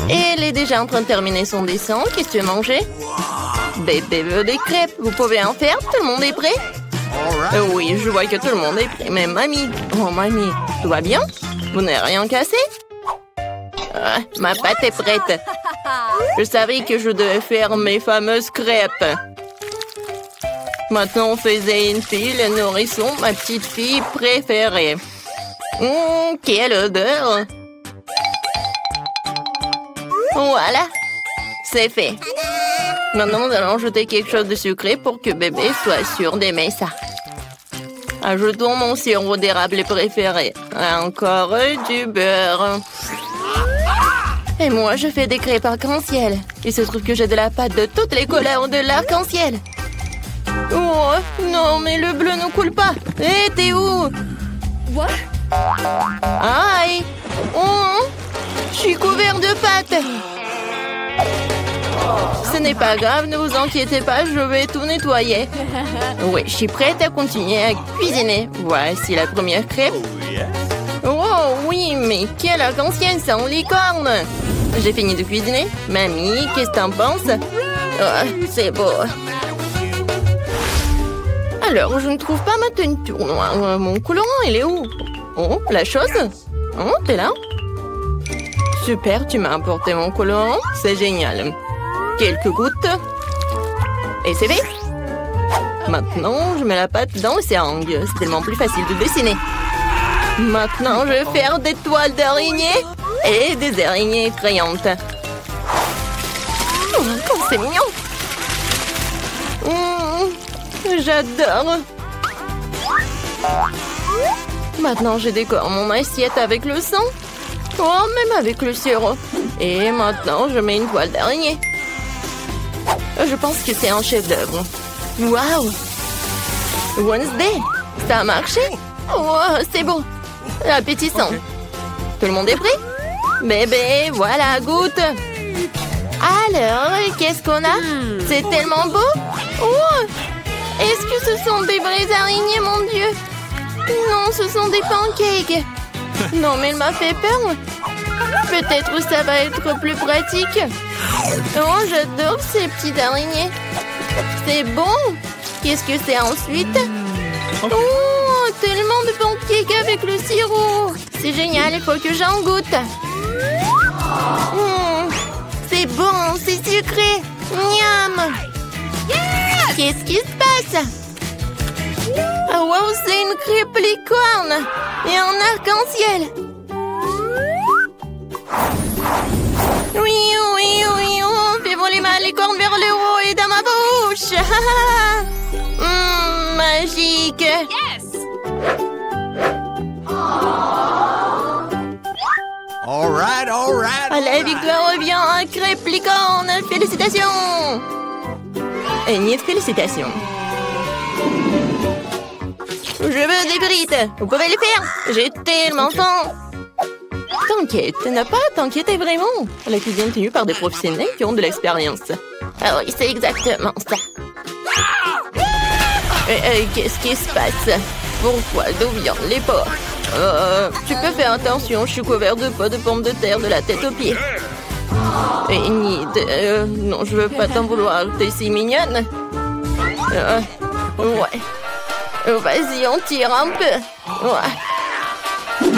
Et elle est déjà en train de terminer son dessin. Qu'est-ce que tu veux manger? Bébé veut des crêpes. Vous pouvez en faire? Tout le monde est prêt? Oui, je vois que tout le monde est prêt. Mais mamie, oh mamie, tout va bien? Vous n'avez rien cassé? Ah, ma pâte est prête. Je savais que je devais faire mes fameuses crêpes. Maintenant, on faisait une fille, le nourrisson, ma petite fille préférée. Quelle odeur! Voilà, c'est fait. Maintenant, nous allons ajouter quelque chose de sucré pour que bébé soit sûr d'aimer ça. Ajoutons mon sirop d'érable préféré. Encore du beurre. Et moi, je fais des crêpes arc-en-ciel. Il se trouve que j'ai de la pâte de toutes les couleurs de l'arc-en-ciel. Oh, non, mais le bleu ne coule pas. Hé, t'es où? What? Aïe! Oh, je suis couvert de pâte. Ce n'est pas grave, ne vous inquiétez pas, je vais tout nettoyer. Oui, je suis prête à continuer à cuisiner. Voici la première crêpe. Oh oui, mais quelle arc-en-ciel sans licorne! J'ai fini de cuisiner. Mamie, qu'est-ce que t'en penses? Oh, c'est beau. Alors, je ne trouve pas ma teinture noire. Mon colorant, il est où? Oh, la chose? Oh, t'es là? Super, tu m'as apporté mon colorant. C'est génial. Quelques gouttes. Et c'est fait. Maintenant, je mets la pâte dans le seringue. C'est tellement plus facile de dessiner. Maintenant, je vais faire des toiles d'araignée et des araignées effrayantes. Oh, c'est mignon. J'adore. Maintenant, je décore mon assiette avec le sang. Oh, même avec le sirop. Et maintenant, je mets une toile d'araignée. Je pense que c'est un chef-d'œuvre. Waouh! Wednesday, ça a marché? Oh, c'est beau. Appétissant. Tout le monde est prêt? Bébé, voilà, goûte. Alors, qu'est-ce qu'on a? C'est tellement beau. Oh! Est-ce que ce sont des vraies araignées, mon Dieu? Non, ce sont des pancakes. Non, mais il m'a fait peur. Peut-être ça va être plus pratique. Oh, j'adore ces petites araignées. C'est bon. Qu'est-ce que c'est ensuite? Oh, tellement de pancakes avec le sirop. C'est génial, il faut que j'en goûte. C'est bon, c'est sucré. Miam. Qu'est-ce qui se passe? Oh, wow, c'est une crêpe licorne et un arc-en-ciel. Oui, oui, oui, on fait voler ma licorne vers le haut et dans ma bouche. Magique. Yes! All right, all right. La victoire revient à crêpe licorne. Félicitations. Une félicitations. Je veux des frites. Vous pouvez les faire. J'ai tellement faim. T'inquiète, n'a pas à t'inquiéter vraiment. La cuisine est tenue par des professionnels qui ont de l'expérience. Ah oui, c'est exactement ça. Qu'est-ce qui se passe? Pourquoi? D'où viennent les porcs? Tu peux faire attention, je suis couvert de pots de pommes de terre de la tête aux pieds. Non, je veux pas t'en vouloir, t'es si mignonne. Ouais. Vas-y, on tire un peu. Ouais.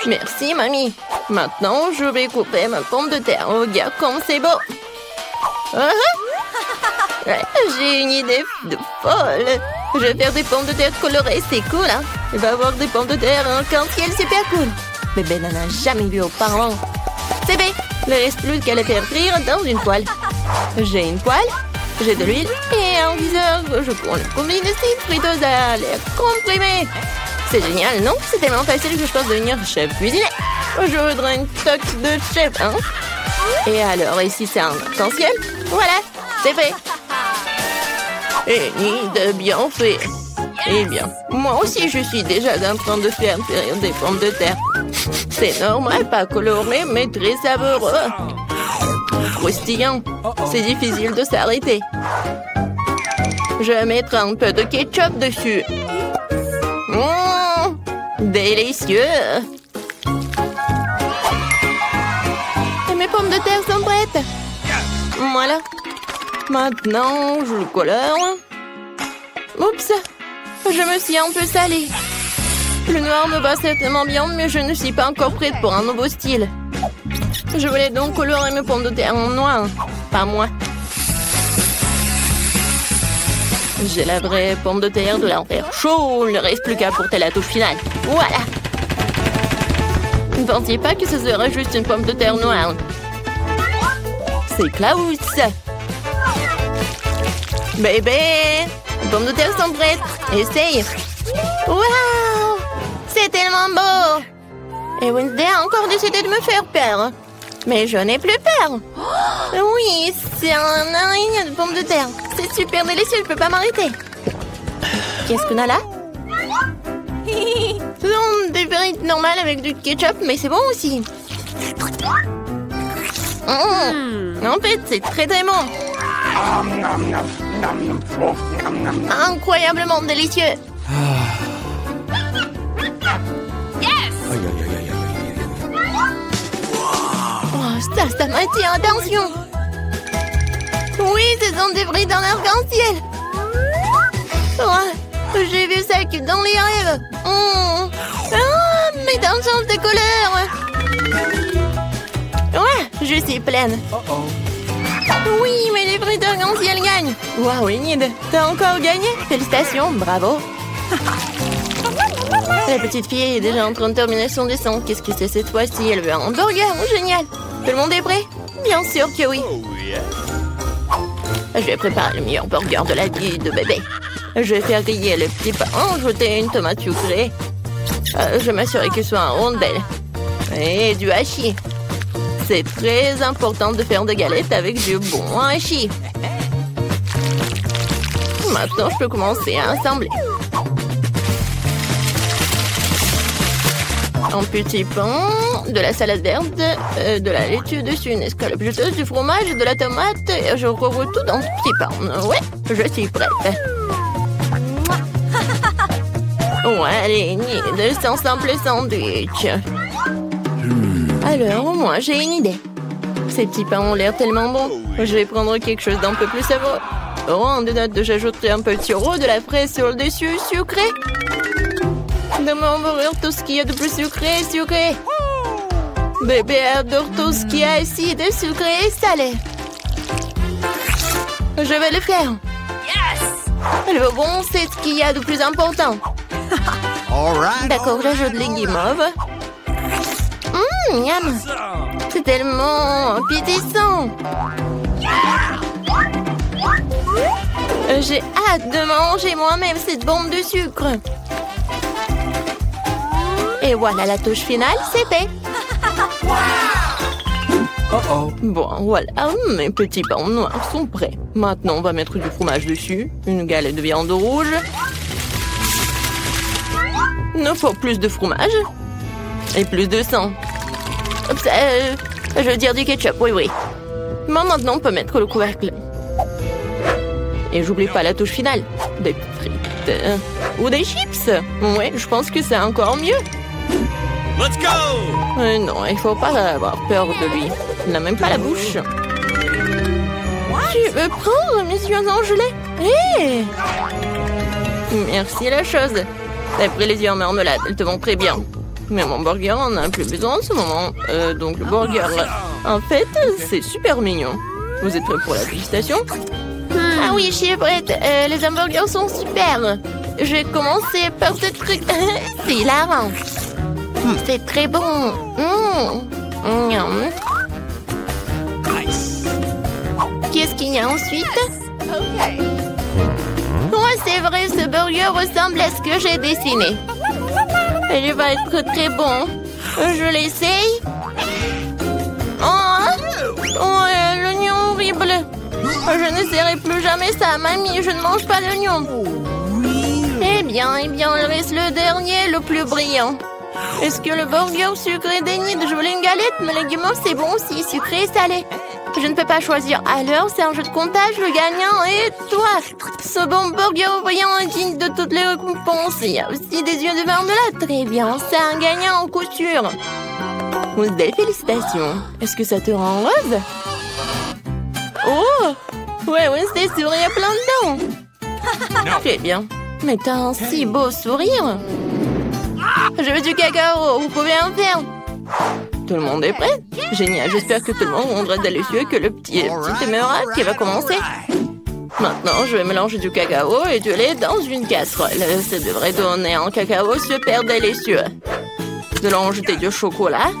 Merci, mamie. Maintenant, je vais couper ma pomme de terre. Regarde comme c'est beau. J'ai une idée de folle. Je vais faire des pommes de terre colorées, c'est cool, hein? Il va y avoir des pommes de terre arc-en-ciel super cool. Bébé n'en a jamais vu auparavant. C'est fait. Il ne reste plus qu'à les faire frire dans une poêle. J'ai une poêle, j'ai de l'huile et un viseur. Je prends le combinaison friteuse à l'air comprimé. C'est génial, non? C'est tellement facile que je pense devenir chef cuisinier. Je voudrais une toque de chef, hein? Et alors, ici, c'est un arc-en-ciel. Voilà, c'est fait. Et ni de bien fait. Eh bien, moi aussi, je suis déjà en train de faire frire des pommes de terre. C'est normal, pas coloré, mais très savoureux. Croustillant. C'est difficile de s'arrêter. Je vais mettre un peu de ketchup dessus. Délicieux. Et mes pommes pommes de terre sont prêtes. Voilà. Maintenant, je le colore. Oups, je me suis un peu salée. Le noir me va certainement bien, mais je ne suis pas encore prête pour un nouveau style. Je voulais donc colorer mes pommes de terre en noir. Pas moi. J'ai la vraie pomme de terre de l'enfer chaud. Il ne reste plus qu'à porter la touche finale. Voilà. Ne pensiez pas que ce serait juste une pomme de terre noire. C'est Klaus. Bébé, les pommes de terre sont prêtes. Essaye. Waouh, c'est tellement beau. Et Wednesday a encore décidé de me faire peur. Mais je n'ai plus peur. Oui, c'est un araignée de pommes de terre. C'est super délicieux, je peux pas m'arrêter. Qu'est-ce qu'on a là? Ce sont des frites normales avec du ketchup, mais c'est bon aussi. En fait, c'est très très bon. Incroyablement délicieux. Oh, ça m'attire, attention. Oui, ce sont des frites en arc-en-ciel. Oh, j'ai vu ça que dans les rêves. Ah, mais dans le sens de couleur. Ouais, je suis pleine. Oui, mais les frites arc-en-ciel gagnent. Waouh, Enid, t'as encore gagné? Félicitations, bravo. La petite fille est déjà en train de terminer son dessin. Qu'est-ce que c'est cette fois-ci? Elle veut un hamburger. Génial. Tout le monde est prêt? Bien sûr que oui. Je vais préparer le meilleur burger de la vie de bébé. Je vais faire griller le petit pain, ajouter une tomate sucrée. Je vais m'assurer qu'il soit en rondelle. Et du hachis. C'est très important de faire des galettes avec du bon hachis. Maintenant, je peux commencer à assembler. Un petit pain, de la salade verte, de la laitue dessus, une escalope juteuse, du fromage, de la tomate. Et je recouvre tout dans ce petit pain. Ouais, je suis prête. Ouais, allez, de son simple sandwich. Alors, moi, j'ai une idée. Ces petits pains ont l'air tellement bons. Je vais prendre quelque chose d'un peu plus savoureux. Oh, en note, j'ajouterai un peu de sirop, de la fraise sur le dessus, sucré. De m'envoyer tout ce qu'il y a de plus sucré, sucré. Bébé adore tout ce qui est acide, sucré et salé. Je vais le faire. Le bon, c'est ce qu'il y a de plus important. D'accord, j'ajoute les guimauves. Miam. C'est tellement appétissant. J'ai hâte de manger moi-même cette bombe de sucre. Et voilà, la touche finale, c'est fait. Bon, voilà, mes petits pains noirs sont prêts. Maintenant, on va mettre du fromage dessus, une galette de viande rouge. Il nous faut plus de fromage et plus de sang. Je veux dire du ketchup, oui. Mais maintenant, on peut mettre le couvercle. Et j'oublie pas la touche finale. Des frites ou des chips. Ouais, je pense que c'est encore mieux. Let's go! Non, il faut pas avoir peur de lui. Il n'a même pas la bouche. Tu veux prendre mes yeux en gelée? Hé! Merci la chose. T'as pris les yeux en marmelade, elles te vont très bien. Mais mon burger en a plus besoin en ce moment. Donc le burger, en fait, c'est super mignon. Vous êtes prêts pour la dégustation? Ah oui, je suis prête. Les hamburgers sont super. Je vais commencer par ce truc. C'est hilarant. C'est très bon. Qu'est-ce qu'il y a ensuite? Ouais, c'est vrai, ce burger ressemble à ce que j'ai dessiné. Il va être très bon. Je l'essaye. Oh, l'oignon horrible. Je n'essaierai plus jamais ça, mamie. Je ne mange pas l'oignon. Eh bien, il reste le dernier, le plus brillant. Est-ce que le burger sucré d'Enid? Je voulais une galette, mais les guimauves, c'est bon aussi, sucré et salé. Je ne peux pas choisir. Alors, c'est un jeu de comptage, le gagnant est toi. Ce bon burger brillant est digne de toutes les récompenses. Il y a aussi des yeux de marmelade. Très bien, c'est un gagnant en couture. Wednesday, félicitations. Est-ce que ça te rend heureuse? Oh! Ouais, Wednesday sourit à plein de dents. Très bien. Mais t'as un si beau sourire. Je veux du cacao, vous pouvez en faire. Tout le monde est prêt? Génial, j'espère que tout le monde rendra délicieux et que le petit émeraude qui va commencer. Maintenant, je vais mélanger du cacao et du lait dans une casserole. Ça devrait donner un cacao super délicieux. Nous allons ajouter du chocolat.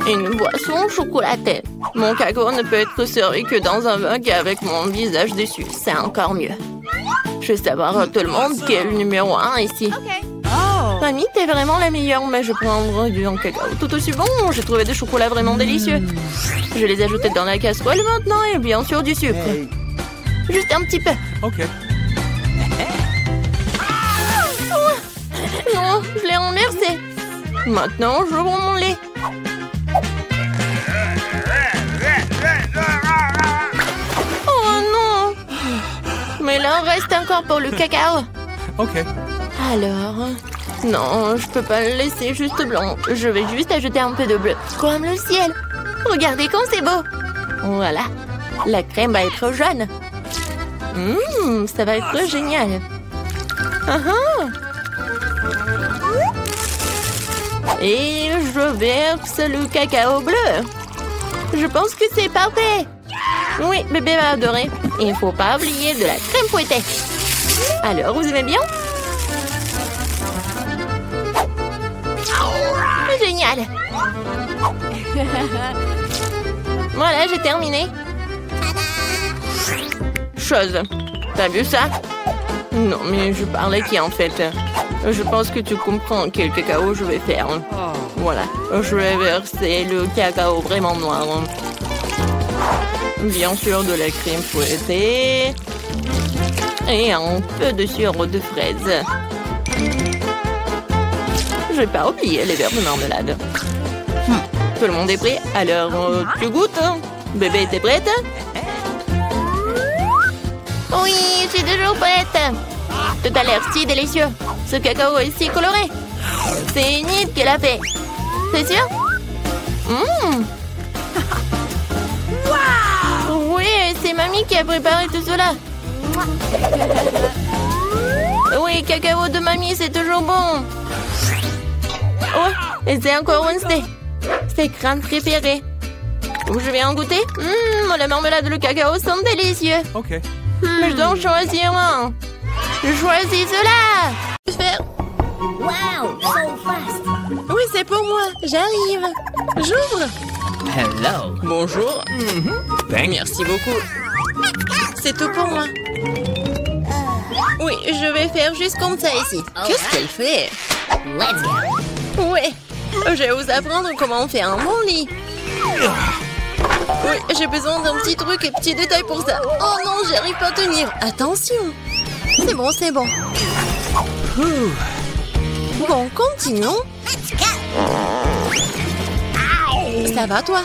Une boisson chocolatée. Mon cacao ne peut être servi que dans un mug avec mon visage dessus. C'est encore mieux. Je veux savoir tout le monde qui est le numéro 1 ici. Mamie, t'es vraiment la meilleure, mais je prendrai du cacao tout aussi bon. J'ai trouvé des chocolats vraiment délicieux. Je les ai ajoutés dans la casserole maintenant et bien sûr du sucre. Juste un petit peu. OK. Non, je l'ai renversé. Maintenant, je prends mon lait. Oh non! Mais là, il reste encore pour le cacao. OK. Alors... Non, je peux pas le laisser juste blanc. Je vais juste ajouter un peu de bleu. Comme le ciel. Regardez comme c'est beau. Voilà. La crème va être jaune. Ça va être génial. Et je verse le cacao bleu. Je pense que c'est parfait. Oui, bébé va adorer. Il ne faut pas oublier de la crème fouettée. Alors, vous aimez bien? Génial. Voilà, j'ai terminé. Chose. T'as vu ça? Non, mais je parlais qui en fait. Je pense que tu comprends quel cacao je vais faire. Voilà, je vais verser le cacao vraiment noir. Bien sûr, de la crème fouettée. Et un peu de sirop de fraise. Je vais pas oublier les verres de marmelade. Tout le monde est prêt? Alors, tu goûtes? Bébé, t'es prête? Oui, je suis toujours prête. Tout a l'air si délicieux. Ce cacao est si coloré. C'est Enid qui l'a fait. C'est sûr? Oui, c'est mamie qui a préparé tout cela. Oui, cacao de mamie, c'est toujours bon. Oh, et c'est encore Wednesday. C'est crème préférée. Je vais en goûter. La marmelade et le cacao sont délicieux. OK. Mais je dois en choisir un. Je choisis cela. Faire. Wow, so fast. Oui, c'est pour moi. J'arrive. J'ouvre. Hello. Bonjour. Merci beaucoup. C'est tout pour moi. Oui, je vais faire juste comme ça ici. Qu'est-ce qu'elle fait? Let's go. Oui, je vais vous apprendre comment faire un bon lit. Oui, j'ai besoin d'un petit truc et petit détail pour ça. Oh non, j'arrive pas à tenir. Attention. C'est bon, c'est bon. Bon, continuons. Ça va, toi?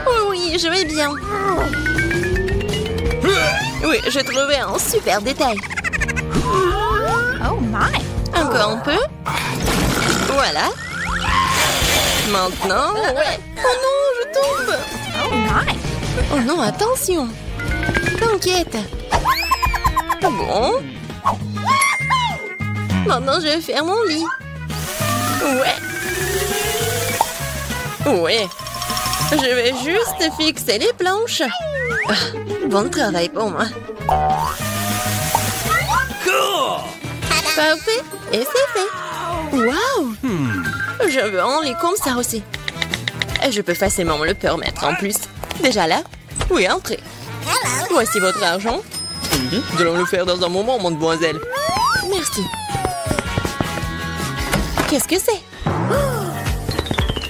Oh oui, je vais bien. Oui, j'ai trouvé un super détail. Oh my. Encore un peu. Voilà. Maintenant, ouais. Oh non, je tombe. Oh my. Oh non, attention. T'inquiète. Bon. Maintenant, je vais faire mon lit. Ouais. Ouais. Je vais juste fixer les planches. Ah, bon travail pour moi. Cool. Parfait. Et c'est fait. Waouh. Je veux un lit comme ça aussi. Et je peux facilement me le permettre en plus. Déjà là? Oui, entrez. Voici votre argent. Nous allons le faire dans un moment, mademoiselle. Merci. Qu'est-ce que c'est?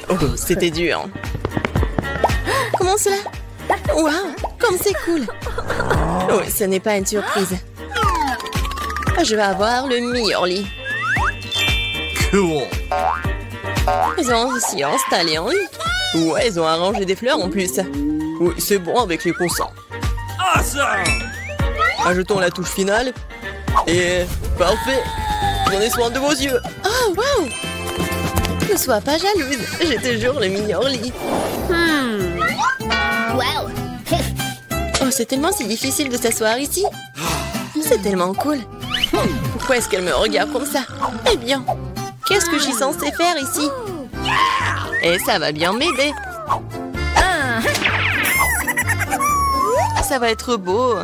Oh, c'était dur. Comment cela? Waouh, comme c'est cool. Oui, ce n'est pas une surprise. Je vais avoir le meilleur lit. Cool. Ils ont aussi installé un lit. Ouais, ils ont arrangé des fleurs en plus. Oui, c'est bon avec les coussins. Awesome. Ajoutons la touche finale. Et parfait. Prenez soin de vos yeux. Oh, waouh. Ne sois pas jalouse, j'ai toujours le meilleur lit. Wow. Oh, c'est tellement si difficile de s'asseoir ici. C'est tellement cool. Pourquoi est-ce qu'elle me regarde comme ça? Eh bien, qu'est-ce que je suis censée faire ici? Et ça va bien m'aider. Ça va être beau.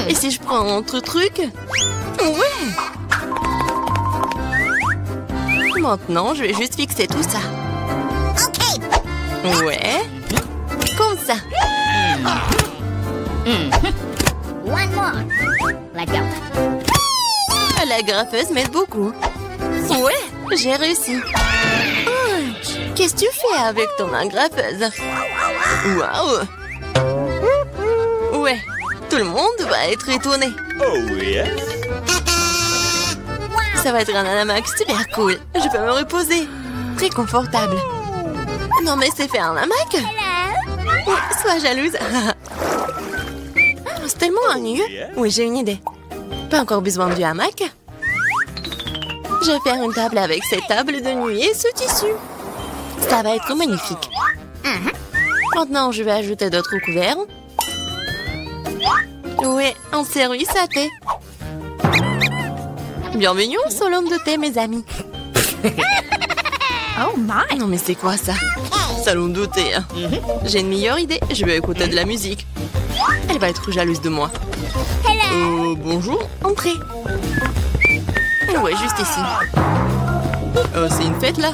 Et si je prends un autre truc? Ouais! Maintenant, je vais juste fixer tout ça. Ouais. Comme ça. One more. Let's go. La graffeuse m'aide beaucoup. Ouais, j'ai réussi. Oh, qu'est-ce que tu fais avec ton agrafeuse? Waouh! Ouais, tout le monde va être étonné. Oh yes. Ça va être un hamac super cool. Je peux me reposer. Très confortable. Non mais c'est fait un hamac? Oui, sois jalouse. C'est tellement ennuyeux. Oui, j'ai une idée. Pas encore besoin du hamac. Je vais faire une table avec cette table de nuit et ce tissu. Ça va être magnifique. Maintenant, je vais ajouter d'autres couverts. Oui, un service à thé. Bienvenue au salon de thé, mes amis. Oh my. Non mais c'est quoi ça? Salon de thé. Hein. J'ai une meilleure idée. Je vais écouter de la musique. Elle va être jalouse de moi. Bonjour. Entrez. Ouais, juste ici. C'est une fête là?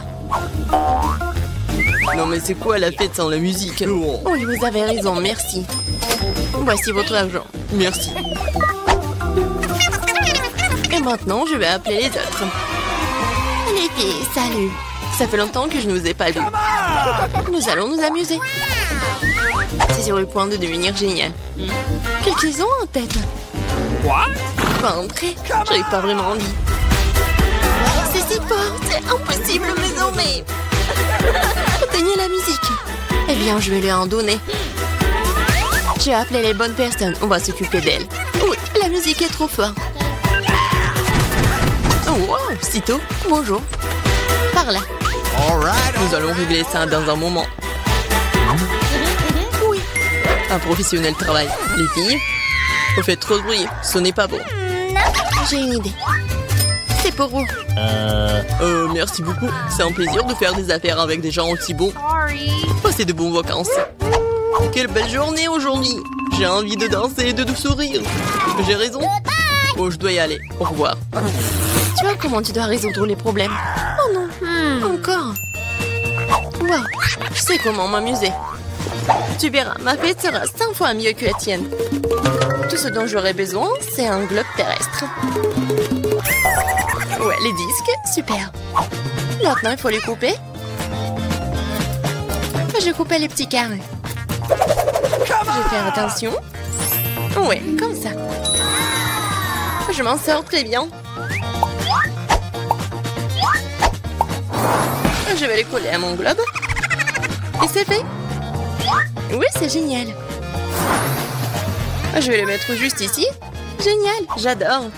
Non mais c'est quoi la fête sans la musique? Oui, vous avez raison, merci. Voici votre argent. Merci. Et maintenant, je vais appeler les autres. Les filles, salut. Ça fait longtemps que je ne vous ai pas vu. Nous allons nous amuser. C'est sur le point de devenir génial. Qu'est-ce qu'ils ont en tête? What? Pas entrer. J'avais pas vraiment envie. C'est si fort, c'est impossible, mais non, mais... Éteignez la musique. Eh bien, je vais lui en donner. J'ai appelé les bonnes personnes. On va s'occuper d'elles. Oui, la musique est trop forte. Oh, wow, sitôt. Bonjour. Par là. Nous allons régler ça dans un moment. Oui. Un professionnel travaille. Les filles, vous faites trop de bruit. Ce n'est pas bon. J'ai une idée. C'est pour vous. Merci beaucoup. C'est un plaisir de faire des affaires avec des gens aussi bons. Passez de bonnes vacances. Quelle belle journée aujourd'hui. J'ai envie de danser et de sourire. J'ai raison. Oh, je dois y aller. Au revoir. Tu vois comment tu dois résoudre les problèmes? Oh non. Encore. Wow. Je sais comment m'amuser. Tu verras, ma fête sera 100 fois mieux que la tienne. Tout ce dont j'aurai besoin, c'est un globe terrestre. Ouais, les disques, super. Maintenant, il faut les couper. Je coupais les petits carrés. Je vais faire attention. Ouais, comme ça. Je m'en sors très bien. Je vais les coller à mon globe. Et c'est fait. Oui, c'est génial. Je vais les mettre juste ici. Génial, j'adore.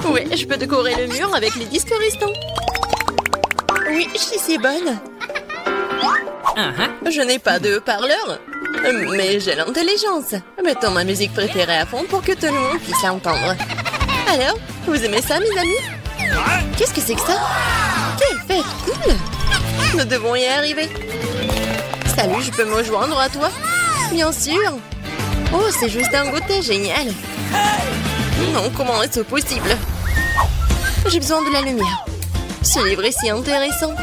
Oui, je peux décorer le mur avec les disques restants. Oui, je suis si bonne. Je n'ai pas de haut-parleur, mais j'ai l'intelligence. Mettons ma musique préférée à fond pour que tout le monde puisse l'entendre. Alors, vous aimez ça, mes amis? Qu'est-ce que c'est que ça? Quelle fête cool! Nous devons y arriver. Salut, je peux me joindre à toi? Bien sûr. Oh, c'est juste un goûter, génial. Non, comment est-ce possible? J'ai besoin de la lumière. Ce livre est si intéressant.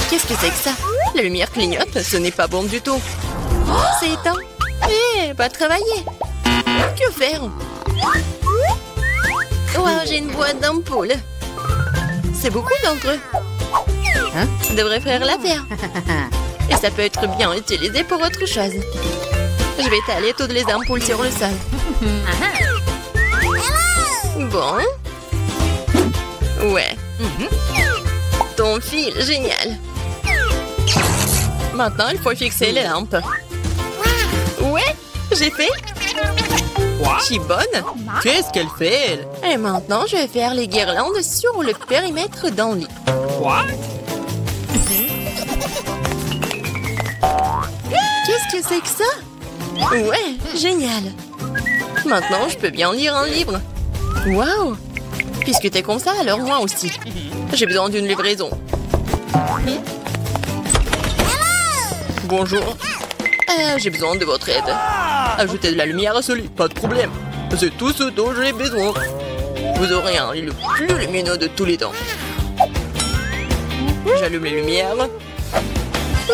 Qu'est-ce que c'est que ça? La lumière clignote, ce n'est pas bon du tout. Oh, c'est éteint. Eh, pas travailler. Que faire? Wow, j'ai une boîte d'ampoules. C'est beaucoup d'entre eux. Ça devrait faire l'affaire. Et ça peut être bien utilisé pour autre chose. Je vais étaler toutes les ampoules sur le sol. Bon. Ouais. Ton fil, génial. Maintenant, il faut fixer les lampes. Ouais, j'ai fait. Je suis bonne. Qu'est-ce qu'elle fait, elle? Et maintenant, je vais faire les guirlandes sur le périmètre d'un lit. Quoi? Qu'est-ce que c'est que ça? Ouais, génial. Maintenant, je peux bien lire un livre. Waouh! Puisque t'es comme ça, alors moi aussi. J'ai besoin d'une livraison. Bonjour. J'ai besoin de votre aide. Ajoutez de la lumière à ce lit, pas de problème. C'est tout ce dont j'ai besoin. Vous aurez un lit le plus lumineux de tous les temps. J'allume les lumières.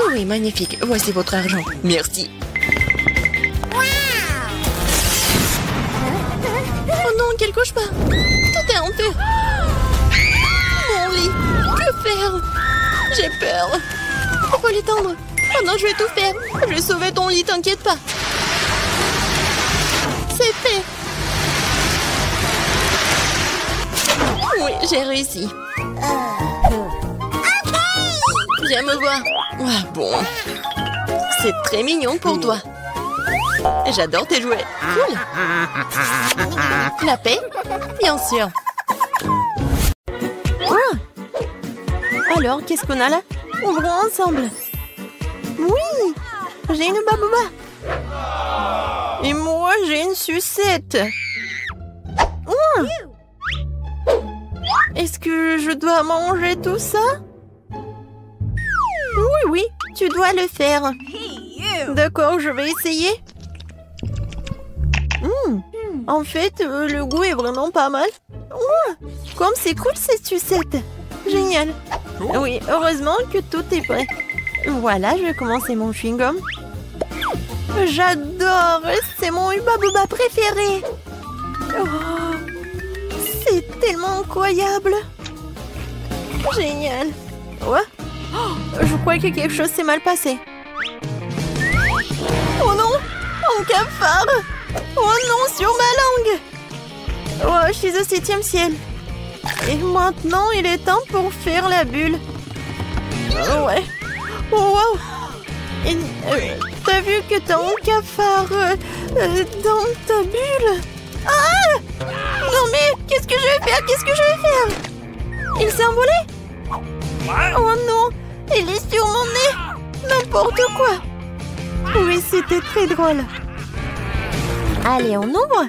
Oui, magnifique. Voici votre argent. Merci. Oh non, qu'elle couche pas. Tout est en feu. Mon lit. Que faire? J'ai peur. Il faut l'étendre. Oh non, je vais tout faire. Je vais sauver ton lit, t'inquiète pas. C'est fait. Oui, j'ai réussi. Viens me voir. Ouais, bon. C'est très mignon pour toi. J'adore tes jouets. Cool. La paix? Bien sûr. Oh. Alors, qu'est-ce qu'on a là? Ouvrons ensemble. Oui, j'ai une babouba. Et moi, j'ai une sucette. Oh. Est-ce que je dois manger tout ça? Oui, oui, tu dois le faire. D'accord, je vais essayer. En fait, le goût est vraiment pas mal. Comme c'est cool cette sucette. Génial. Oui, heureusement que tout est prêt. Voilà, je vais commencer mon chewing-gum. J'adore, c'est mon Hubba Bubba préféré. Oh, c'est tellement incroyable. Génial. Ouais. Oh, je crois que quelque chose s'est mal passé. Oh non, un cafard. Oh non, sur ma langue. Oh, je suis au 7e ciel. Et maintenant, il est temps pour faire la bulle. Oh, ouais. Oh, wow. T'as vu que t'as un cafard dans ta bulle? Ah! Non mais, qu'est-ce que je vais faire? Qu'est-ce que je vais faire? Il s'est envolé? Oh non, il est sur mon nez. N'importe quoi. Oui, c'était très drôle. Allez, on ouvre.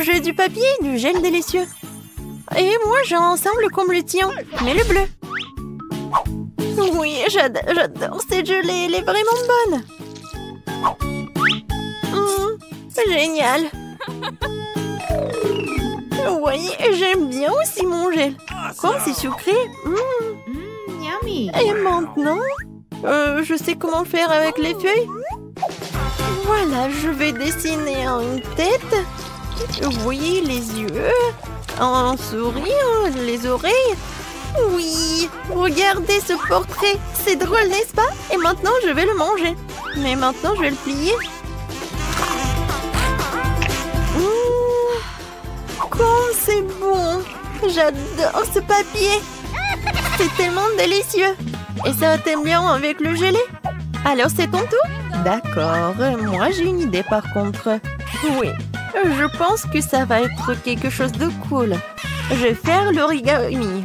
J'ai du papier et du gel délicieux. Et moi, j'ai un ensemble comme le tien, mais le bleu. Oui, j'adore cette gelée, elle est vraiment bonne. Génial. Oui, j'aime bien aussi mon gel. Comme c'est sucré. Yummy. Et maintenant, je sais comment faire avec les feuilles. Voilà, je vais dessiner une tête. Oui, les yeux. Un sourire, les oreilles. Oui, regardez ce portrait. C'est drôle, n'est-ce pas? Et maintenant, je vais le manger. Mais maintenant, je vais le plier. Comme c'est bon. J'adore ce papier. C'est tellement délicieux. Et ça t'aime bien avec le gelé? Alors, c'est ton tour? D'accord. Moi, j'ai une idée par contre. Oui, je pense que ça va être quelque chose de cool. Je vais faire l'origami.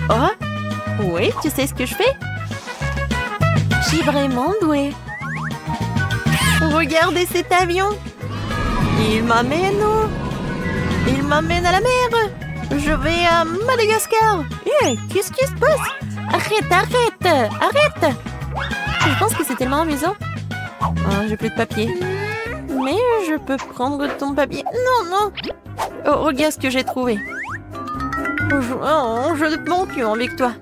Oh, oui, tu sais ce que je fais? Je suis vraiment douée. Regardez cet avion. Il m'amène à la mer. Je vais à Madagascar. Qu'est-ce qui se passe? Arrête. Je pense que c'est tellement amusant. Oh, j'ai plus de papier. Mais je peux prendre ton papier. Non. Oh, regarde ce que j'ai trouvé. Je m'en plus avec toi.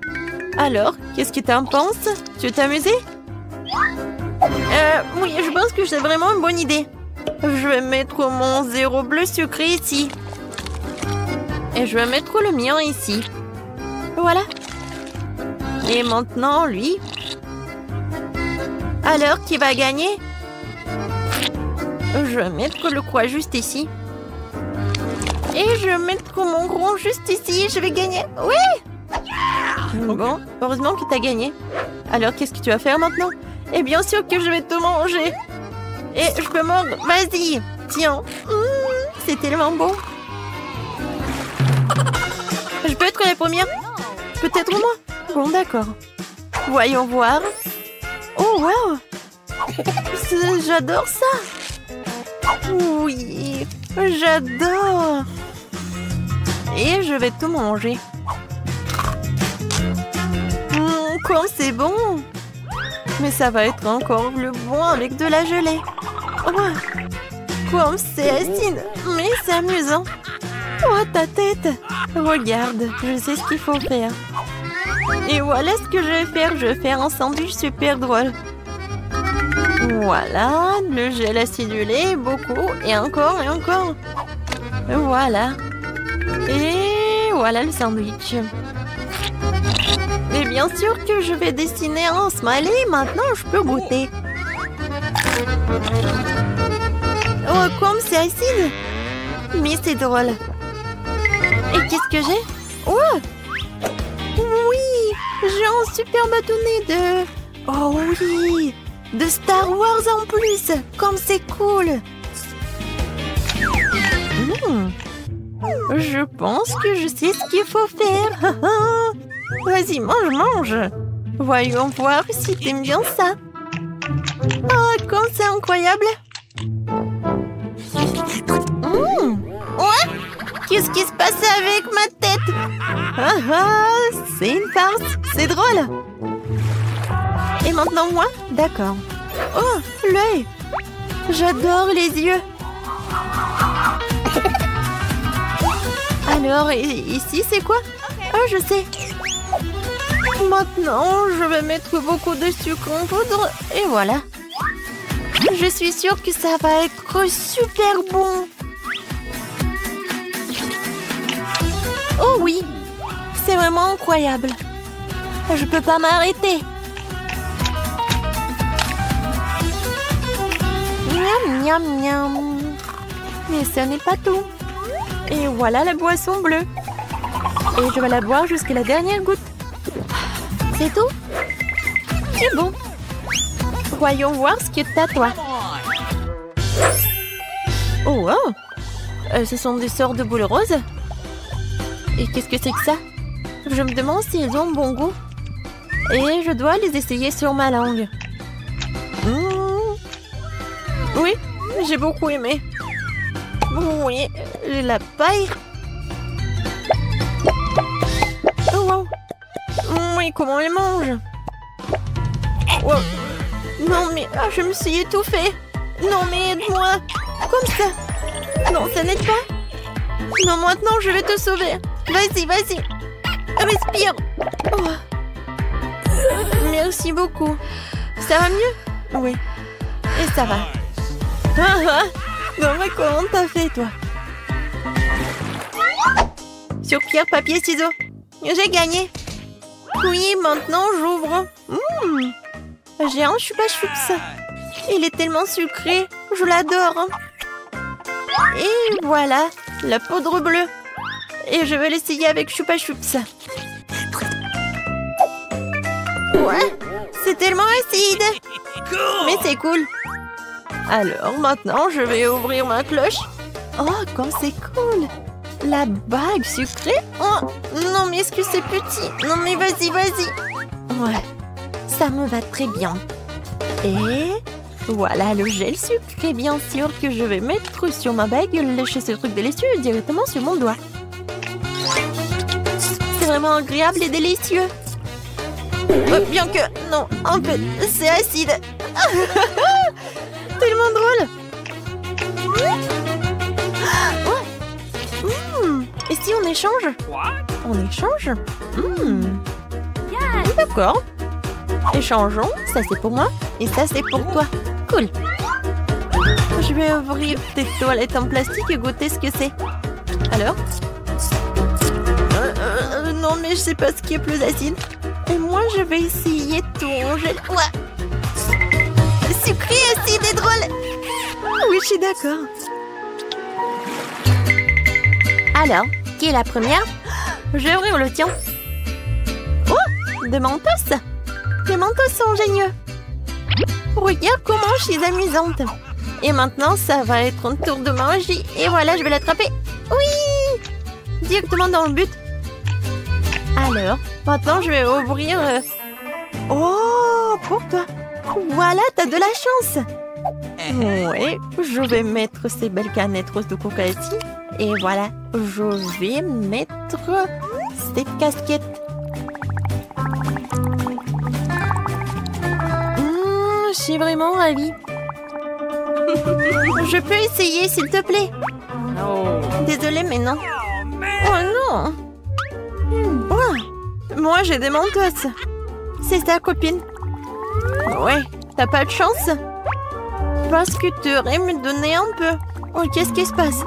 Alors, qu'est-ce que t'en penses? Tu t'es amusé? Oui, je pense que c'est vraiment une bonne idée. Je vais mettre mon 0 bleu sucré ici. Et je vais mettre le mien ici. Voilà. Et maintenant, lui. Alors, qui va gagner? Je vais mettre le croix juste ici. Et je vais mettre mon gros juste ici. Je vais gagner. Oui! Bon, heureusement que tu as gagné. Alors, qu'est-ce que tu vas faire maintenant? Et bien sûr que je vais te manger. Et je peux mordre. Vas-y. Tiens. C'est tellement bon. Je peux être la première? Peut-être moi? Bon, d'accord. Voyons voir. Oh, wow! J'adore ça! Oui, j'adore! Et je vais tout manger. Comme c'est bon! Mais ça va être encore plus bon avec de la gelée. Oh, comme c'est acide, mais c'est amusant. Oh, ta tête! Regarde, je sais ce qu'il faut faire. Et voilà ce que je vais faire. Je vais faire un sandwich super drôle. Voilà, le gel acidulé, beaucoup, et encore, et encore. Voilà. Et voilà le sandwich. Et bien sûr que je vais dessiner un smiley. Maintenant, je peux goûter. Oh, comme c'est acide. Mais c'est drôle. Et qu'est-ce que j'ai? Oh! Oui! J'ai un super bâtonnet de... Oh oui! De Star Wars en plus! Comme c'est cool! Je pense que je sais ce qu'il faut faire. Vas-y, mange, mange. Voyons voir si t'aimes bien ça. Oh, comme c'est incroyable. Ouais? Qu'est-ce qui se passe avec ma tête? C'est une farce. C'est drôle. Et maintenant moi? D'accord. Oh, l'œil. J'adore les yeux. Alors, ici, c'est quoi? Oh, je sais. Maintenant, je vais mettre beaucoup de sucre en poudre. Et voilà. Je suis sûre que ça va être super bon. Oh oui. C'est vraiment incroyable. Je peux pas m'arrêter. Miam, miam, miam. Mais ce n'est pas tout. Et voilà la boisson bleue. Et je vais la boire jusqu'à la dernière goutte. C'est tout? C'est bon. Voyons voir ce que t'as, toi. Oh, wow. Ce sont des sortes de boules roses. Et qu'est-ce que c'est que ça? Je me demande s'ils ont bon goût. Et je dois les essayer sur ma langue. Oui, j'ai beaucoup aimé. Oui, la paille. Oh, wow. Oui, comment on les mange? Wow. Non, mais je me suis étouffée. Non, mais aide-moi. Comme ça. Non, ça n'aide pas. Non, maintenant, je vais te sauver. Vas-y, vas-y. Respire. Oh. Merci beaucoup. Ça va mieux? Oui. Et ça va. Non, mais comment t'as fait, toi? Sur pierre, papier, ciseaux. J'ai gagné. Oui, maintenant, j'ouvre. J'ai un chupa-chups. Il est tellement sucré. Je l'adore. Et voilà, la poudre bleue. Et je vais l'essayer avec chupa-chups. Ouais, c'est tellement acide. Mais c'est cool. Alors, maintenant, je vais ouvrir ma cloche. Oh, comme c'est cool. La bague sucrée. Oh, non, mais est-ce que c'est petit? Non, mais vas-y, vas-y. Ouais, ça me va très bien. Et voilà le gel sucré, bien sûr, que je vais mettre sur ma bague. Lécher ce truc délicieux directement sur mon doigt. C'est vraiment agréable et délicieux. Bien que, non, un peu, c'est acide. Tellement drôle. Et si on échange? On échange? D'accord. Échangeons. Ça, c'est pour moi. Et ça, c'est pour toi. Cool. Je vais ouvrir tes toilettes en plastique et goûter ce que c'est. Alors? Non, mais je sais pas ce qui est plus acide. Et moi, je vais essayer tout en gel. Ouais. Sucré, acide et drôle. Oui, je suis d'accord. Alors, qui est la première? Je vais ouvrir le tien. Oh, des mentos. Les mentos sont géniaux. Regarde comment je suis amusante. Et maintenant, ça va être un tour de magie. Et voilà, je vais l'attraper. Oui! Directement dans le but. Alors, maintenant je vais ouvrir... Oh, pour toi. Voilà, t'as de la chance. Oui, je vais mettre ces belles canettes roses de coca ici. Et voilà, je vais mettre cette casquette. Je suis vraiment ravie. Je peux essayer, s'il te plaît? Désolée, mais non. Oh non. Oh, moi, j'ai des mentos. C'est ta copine. Ouais, t'as pas de chance? Parce que tu aurais me donné un peu. Oh, qu'est-ce qui se passe?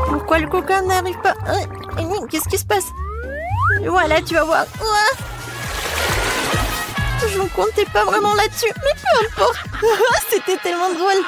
Pourquoi le coca n'arrive pas? Qu'est-ce qui se passe? Voilà, tu vas voir. Je ne comptais pas vraiment là-dessus, mais peu importe. C'était tellement drôle.